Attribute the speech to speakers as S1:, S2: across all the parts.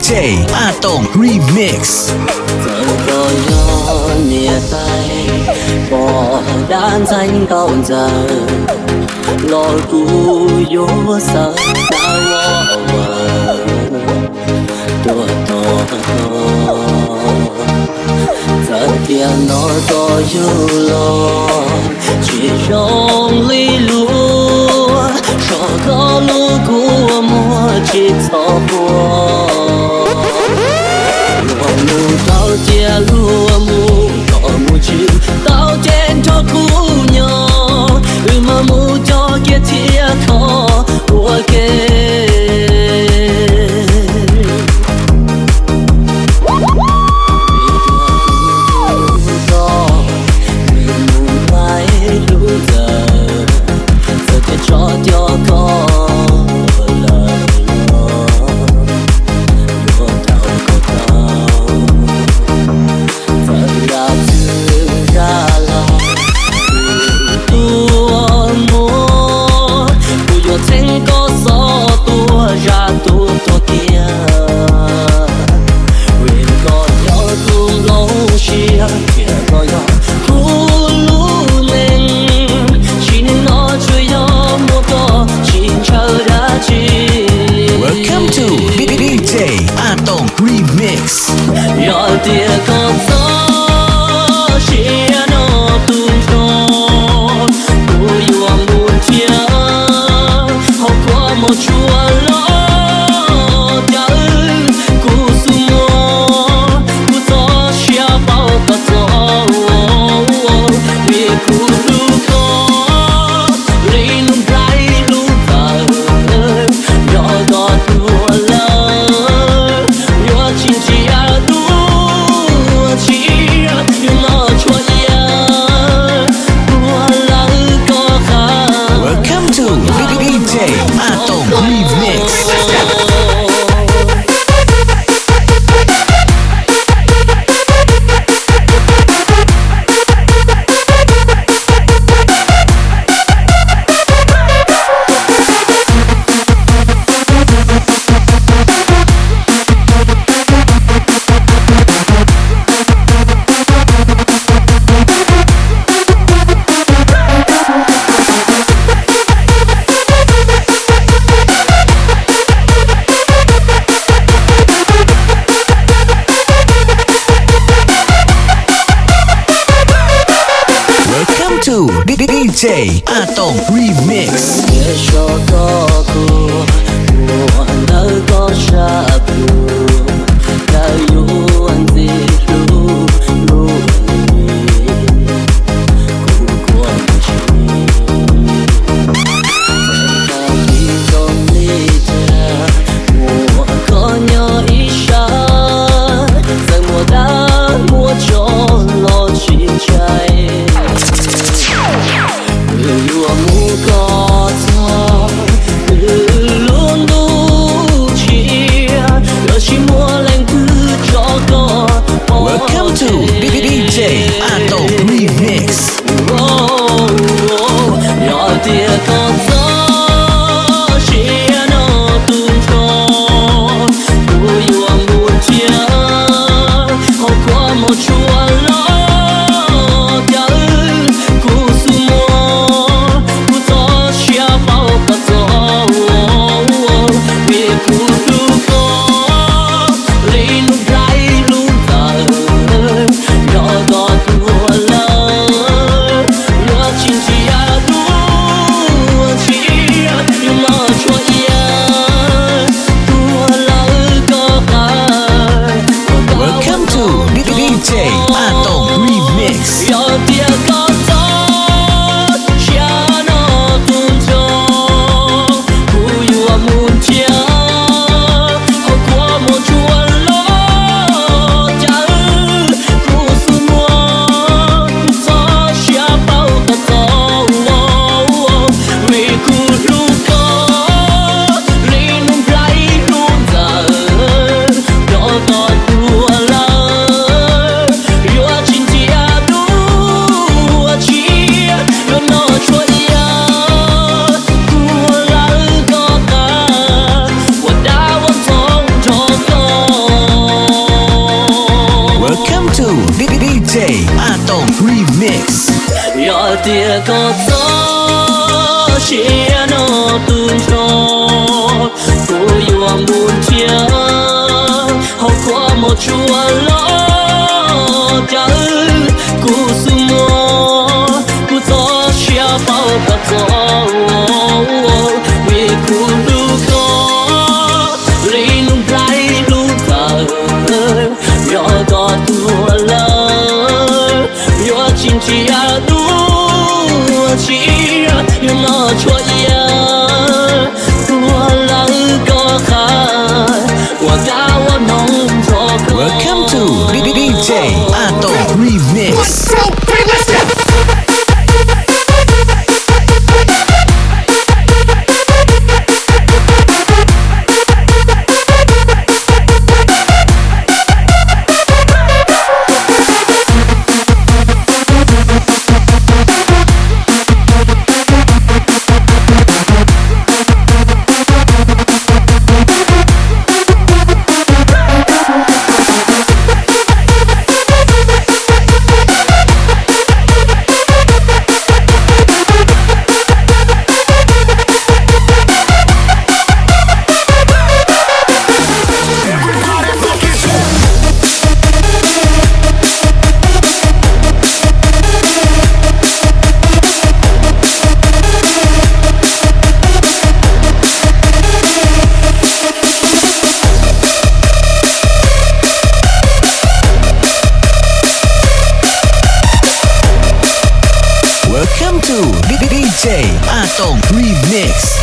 S1: DJ Atong Remix.
S2: Giờ có gió nhẹ tay bỏ đan danh cao giờ lo cu yo sa đã wo vờ tua to giờ tiền nó có yêu lo chỉ trong lý lúa cho có lúa của mùa chỉ cho qua mù tao chia lúa mù có mù chịu tao trên cho cú nhỏ mà mù cho kia thiệt khó của kê cho cho con lời vô tao có tao thật là sự ra lòng tua mua tua yo thành có gió tua ra tua tua kia quyền có nhau cùng lâu chia kia có nhau
S1: Welcome to DJ Atong Remix.
S2: Yo tia con gió chia nó tung tròn, tôi yêu muốn chia, học qua một chùa lo cha ơi, cú sumo, cú gió chia bao cả gió, vì cú lu có, lấy lung trái lung thở, yo đó tua lơ, yo chín chia
S1: Welcome to DJ Atong Remix. To DJ Atong Remix.
S2: Cho có cô mùa nỡ có xa bù đã yêu anh gì lu lu cũng qua chỉ khi không đi cha mùa có nhớ ý xa rằng mùa đã mua cho lo chuyện trai yêu mu có cho luôn đủ chia lỡ chỉ mua lên cứ cho có.
S1: Welcome to DJ Atong Remix.
S2: Nhỏ tia con gió chia nó tung tròn, tôi yêu muốn chia học qua một chùa lo cha ơi, cú sumo
S1: DJ Atong Remix.
S2: Yo tia có gió chia nó tung tròn, cú yêu muốn chia học qua một chùa lo cha ơi, cú sumo cú gió chia bao cả gió, vì cú lu có lấy nung trái luôn giờ đó có tua la. Yo chín chia
S1: Remix.
S2: Yo tia có gió chia nó tuôn cho cô yêu buồn chia hậu qua một chùa lo cha cô sumo cô gió chia bao cả gió vì cô lu có lấy nung trái lu thở yo có tua lơ yo chính chỉ you know what ya tua lăng có khai wa ga wa nong cho ko
S1: Welcome to DJ Atom Remix.
S3: 1, 2, 3, let's go!
S1: Welcome to DJ Atom Remix.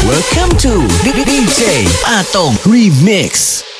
S1: Welcome to DJ Atom Remix.